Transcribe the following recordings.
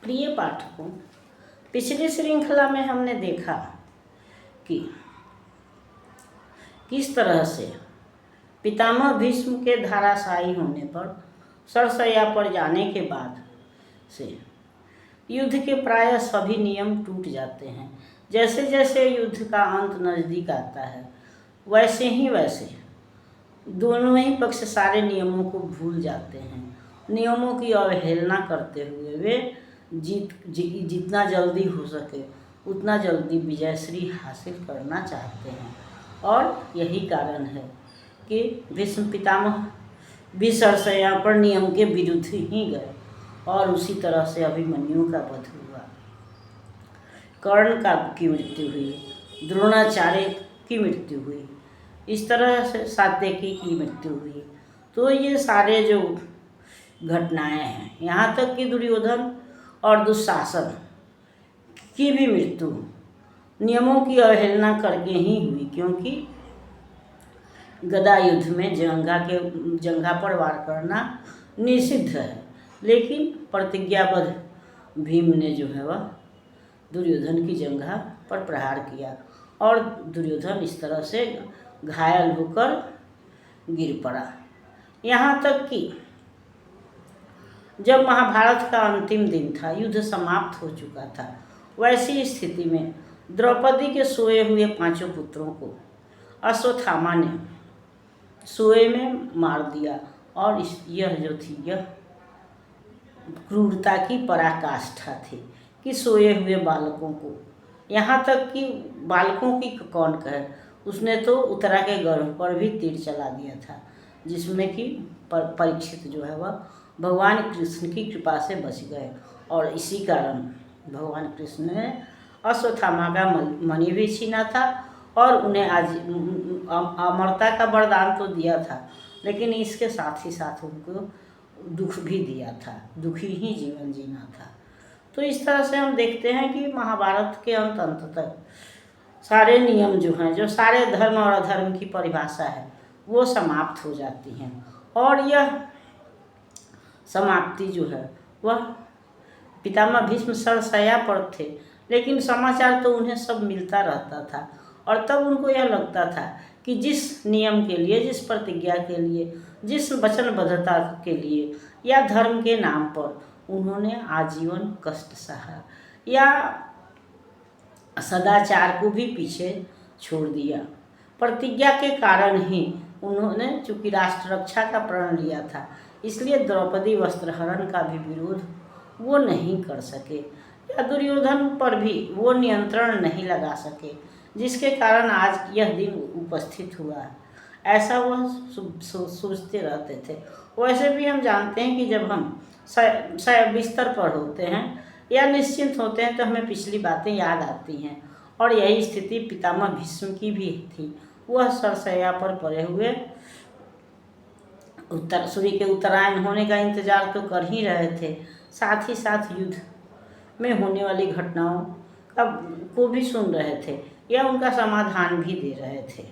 प्रिय पाठकों, पिछली श्रृंखला में हमने देखा कि किस तरह से पितामह भीष्म के धाराशायी होने पर सरसैया पर जाने के बाद से युद्ध के प्राय सभी नियम टूट जाते हैं। जैसे जैसे युद्ध का अंत नज़दीक आता है वैसे दोनों ही पक्ष सारे नियमों को भूल जाते हैं। नियमों की अवहेलना करते हुए वे जितना जल्दी हो सके उतना जल्दी विजयश्री हासिल करना चाहते हैं। और यही कारण है कि भीष्म पितामह भी सरसैया पर नियम के विरुद्ध ही गए और उसी तरह से अभिमन्यु का वध हुआ, कर्ण की मृत्यु हुई, द्रोणाचार्य की मृत्यु हुई, इस तरह से सात्यकी की मृत्यु हुई। तो ये सारे जो घटनाएं हैं, यहाँ तक कि दुर्योधन और दुशासन की भी मृत्यु नियमों की अवहेलना करके ही हुई, क्योंकि गदा युद्ध में जंघा पर वार करना निषिद्ध है। लेकिन प्रतिज्ञाबद्ध भीम ने जो है वह दुर्योधन की जंघा पर प्रहार किया और दुर्योधन इस तरह से घायल होकर गिर पड़ा। यहाँ तक कि जब महाभारत का अंतिम दिन था, युद्ध समाप्त हो चुका था, वैसी स्थिति में द्रौपदी के सोए हुए 5 पुत्रों को अश्वत्थामा ने सोए में मार दिया। और यह क्रूरता की पराकाष्ठा थी कि सोए हुए बालकों को, यहाँ तक कि बालकों की कौन कहे, उसने तो उत्तरा के गर्भ पर भी तीर चला दिया था, जिसमें कि परीक्षित जो है वह भगवान कृष्ण की कृपा से बच गए। और इसी कारण भगवान कृष्ण ने अश्वत्थामा का मणि भी छीना था और उन्हें आज अमरता का वरदान तो दिया था, लेकिन इसके साथ ही साथ उनको दुख भी दिया था, दुखी ही जीवन जीना था। तो इस तरह से हम देखते हैं कि महाभारत के अंत तक सारे नियम जो हैं, जो सारे धर्म और अधर्म की परिभाषा है, वो समाप्त हो जाती हैं। और यह समाप्ति जो है वह पितामह भीष्म सरसैया पर थे, लेकिन समाचार तो उन्हें सब मिलता रहता था। और तब उनको यह लगता था कि जिस नियम के लिए, जिस प्रतिज्ञा के लिए, जिस वचनबद्धता के लिए या धर्म के नाम पर उन्होंने आजीवन कष्ट सहा या सदाचार को भी पीछे छोड़ दिया, प्रतिज्ञा के कारण ही उन्होंने चूँकि राष्ट्र रक्षा का प्रण लिया था, इसलिए द्रौपदी वस्त्रहरण का भी विरोध वो नहीं कर सके या दुर्योधन पर भी वो नियंत्रण नहीं लगा सके, जिसके कारण आज यह दिन उपस्थित हुआ है। ऐसा वह सोचते रहते थे। वैसे भी हम जानते हैं कि जब हम बिस्तर पर होते हैं या निश्चिंत होते हैं तो हमें पिछली बातें याद आती हैं, और यही स्थिति पितामह भीष्म की भी थी। वह सरसैया पर पड़े हुए सूर्य के उत्तरायण होने का इंतजार तो कर ही रहे थे, साथ ही साथ युद्ध में होने वाली घटनाओं को भी सुन रहे थे या उनका समाधान भी दे रहे थे।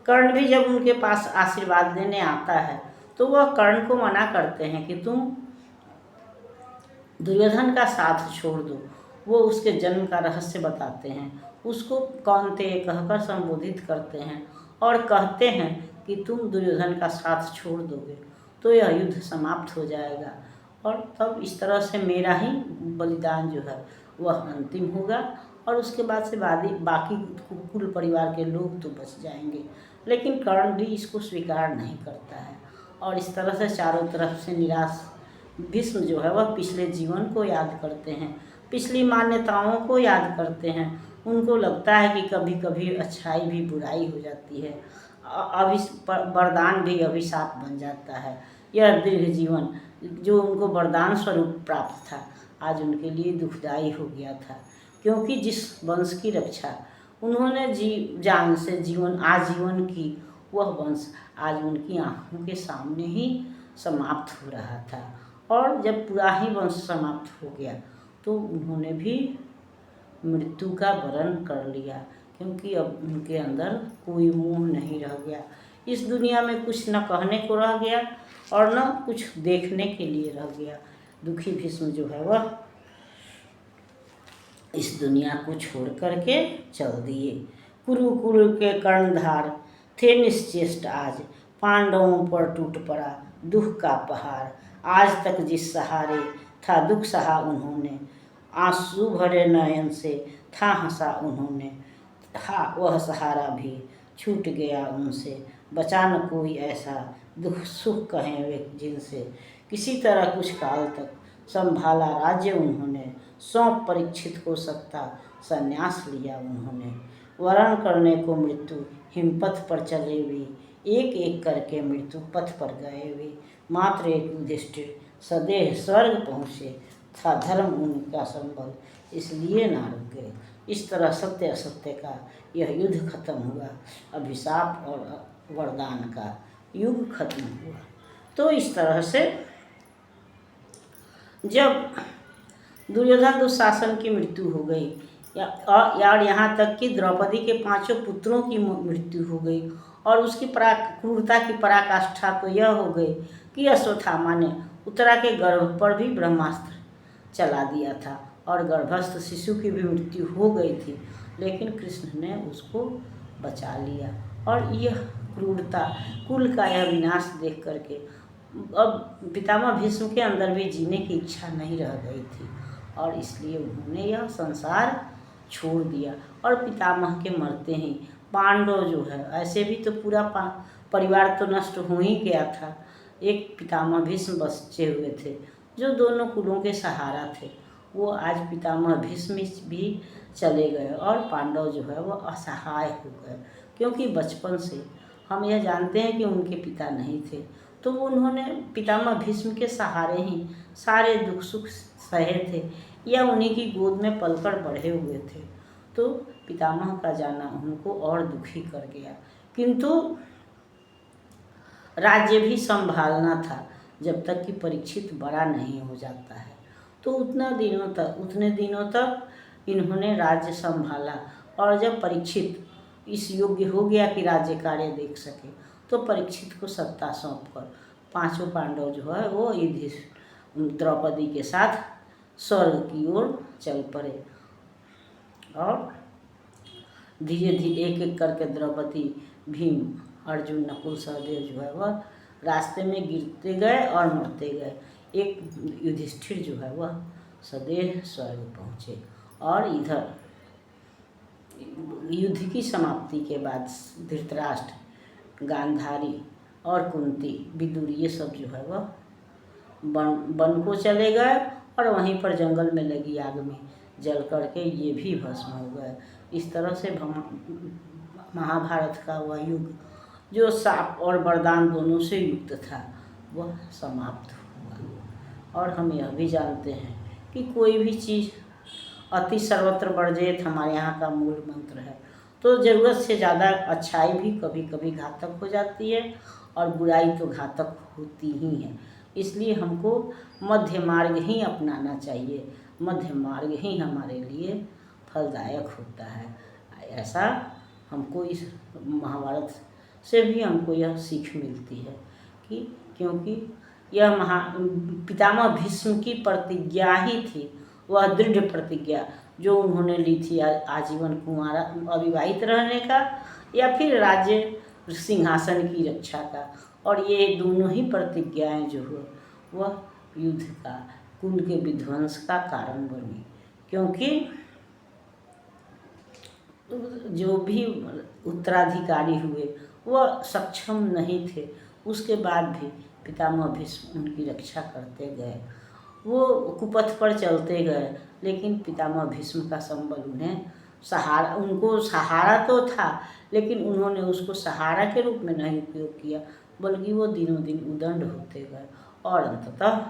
कर्ण भी जब उनके पास आशीर्वाद देने आता है तो वह कर्ण को मना करते हैं कि तुम दुर्योधन का साथ छोड़ दो। वो उसके जन्म का रहस्य बताते हैं, उसको कौन्तेय कहकर संबोधित करते हैं और कहते हैं कि तुम दुर्योधन का साथ छोड़ दोगे तो यह युद्ध समाप्त हो जाएगा और तब इस तरह से मेरा ही बलिदान जो है वह अंतिम होगा और उसके बाद से बाकी कुल परिवार के लोग तो बच जाएंगे। लेकिन कर्ण भी इसको स्वीकार नहीं करता है और इस तरह से चारों तरफ से निराश भीष्म जो है वह पिछले जीवन को याद करते हैं, पिछली मान्यताओं को याद करते हैं। उनको लगता है कि कभी कभी अच्छाई भी बुराई हो जाती है, वरदान भी अभिशाप बन जाता है। यह दीर्घ जीवन जो उनको वरदान स्वरूप प्राप्त था आज उनके लिए दुखदायी हो गया था, क्योंकि जिस वंश की रक्षा उन्होंने जान से आजीवन की, वह वंश आज उनकी आंखों के सामने ही समाप्त हो रहा था। और जब पूरा ही वंश समाप्त हो गया तो उन्होंने भी मृत्यु का वरण कर लिया, क्योंकि अब उनके अंदर कोई मोह नहीं रह गया। इस दुनिया में कुछ न कहने को रह गया और न कुछ देखने के लिए रह गया। दुखी भीष्म जो है वह इस दुनिया को छोड़ करके चल दिए। कुरुकुल के कर्णधार थे निश्चेष्ट आज, पांडवों पर टूट पड़ा दुख का पहाड़। आज तक जिस सहारे था दुख सहा उन्होंने, आंसू भरे नयन से था हंसा उन्होंने। था वह सहारा भी छूट गया उनसे, बचा न कोई ऐसा दुख सुख कहें वे जिनसे। किसी तरह कुछ काल तक संभाला राज्य उन्होंने, सौंप परीक्षित को सत्ता संन्यास लिया उन्होंने। वरण करने को मृत्यु हिमपथ पर चले वे, एक एक करके मृत्यु पथ पर गए वे। मात्र एक युधिष्ठिर सदेह स्वर्ग पहुँचे, था धर्म उनका संबल इसलिए ना रुक गए। इस तरह सत्य असत्य का यह युद्ध खत्म हुआ, अभिशाप और वरदान का युग खत्म हुआ। तो इस तरह से जब दुर्योधन दुशासन की मृत्यु हो गई और यहाँ तक कि द्रौपदी के 5 पुत्रों की मृत्यु हो गई, और उसकी क्रूरता की पराकाष्ठा तो यह हो गई कि अश्वत्थामा ने उत्तरा के गर्भ पर भी ब्रह्मास्त्र चला दिया था और गर्भस्थ शिशु की भी मृत्यु हो गई थी, लेकिन कृष्ण ने उसको बचा लिया। और यह क्रूरता, कुल का यह विनाश देख करके अब पितामह भीष्म के अंदर भी जीने की इच्छा नहीं रह गई थी, और इसलिए उन्होंने यह संसार छोड़ दिया। और पितामह के मरते ही पांडव जो है, ऐसे भी तो पूरा परिवार तो नष्ट हो ही गया था, एक पितामह भीष्म बचे हुए थे जो दोनों कुलों के सहारा थे। वो आज पितामह भीष्म भी चले गए और पांडव जो है वो असहाय हो गए, क्योंकि बचपन से हम यह जानते हैं कि उनके पिता नहीं थे, तो उन्होंने पितामह भीष्म के सहारे ही सारे दुख सुख सहे थे या उन्हीं की गोद में पलकर बढ़े हुए थे। तो पितामह का जाना उनको और दुखी कर गया, किंतु राज्य भी संभालना था जब तक कि परीक्षित बड़ा नहीं हो जाता है। तो उतने दिनों तक इन्होंने राज्य संभाला, और जब परीक्षित इस योग्य हो गया कि राज्य कार्य देख सके, तो परीक्षित को सत्ता सौंपकर 5 पांडव जो है वो द्रौपदी के साथ स्वर्ग की ओर चल पड़े। और धीरे धीरे एक एक करके द्रौपदी, भीम, अर्जुन, नकुल, सहदेव जो है वह रास्ते में गिरते गए और मरते गए। एक युधिष्ठिर जो है वह सदैव स्वर्ग पहुँचे। और इधर युद्ध की समाप्ति के बाद धृतराष्ट्र, गांधारी और कुंती, विदुर, ये सब जो है वह वन को चले गए और वहीं पर जंगल में लगी आग में जल करके ये भी भस्म हो गए। इस तरह से महाभारत का वह युग जो शाप और वरदान दोनों से युक्त था वह समाप्त हुआ। और हम यह भी जानते हैं कि कोई भी चीज़ अति सर्वत्र वर्जेत हमारे यहाँ का मूल मंत्र है। तो ज़रूरत से ज़्यादा अच्छाई भी कभी कभी घातक हो जाती है और बुराई तो घातक होती ही है। इसलिए हमको मध्य मार्ग ही अपनाना चाहिए, मध्य मार्ग ही हमारे लिए फलदायक होता है। ऐसा हमको इस महाभारत से भी हमको यह सीख मिलती है कि क्योंकि यह पितामह भीष्म की प्रतिज्ञा ही थी, वह दृढ़ प्रतिज्ञा जो उन्होंने ली थी आजीवन कुंवारा अविवाहित रहने का या फिर राज्य सिंहासन की रक्षा का। और ये दोनों ही प्रतिज्ञाएं जो हुए वह युद्ध का, कुल के विध्वंस का कारण बनी, क्योंकि जो भी उत्तराधिकारी हुए वह सक्षम नहीं थे। उसके बाद भी पितामह भीष्म उनकी रक्षा करते गए, वो कुपथ पर चलते गए, लेकिन पितामह भीष्म का संबल उनको सहारा तो था, लेकिन उन्होंने उसको सहारा के रूप में नहीं उपयोग किया, बल्कि वो दिनों दिन उदंड होते गए और अंततः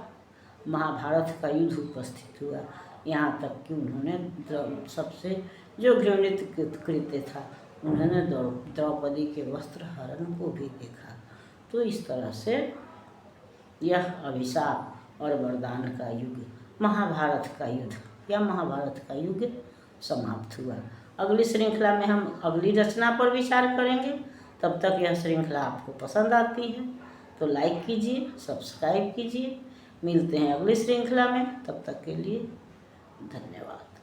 महाभारत का युद्ध उपस्थित हुआ। यहाँ तक कि उन्होंने सबसे जो घृणित कृत्य था, उन्होंने द्रौपदी के वस्त्र हरण को भी देखा। तो इस तरह से यह अभिशाप और वरदान का युग, महाभारत का युद्ध या महाभारत का युग समाप्त हुआ। अगली श्रृंखला में हम अगली रचना पर विचार करेंगे। तब तक यह श्रृंखला आपको पसंद आती है तो लाइक कीजिए, सब्सक्राइब कीजिए। मिलते हैं अगली श्रृंखला में, तब तक के लिए धन्यवाद।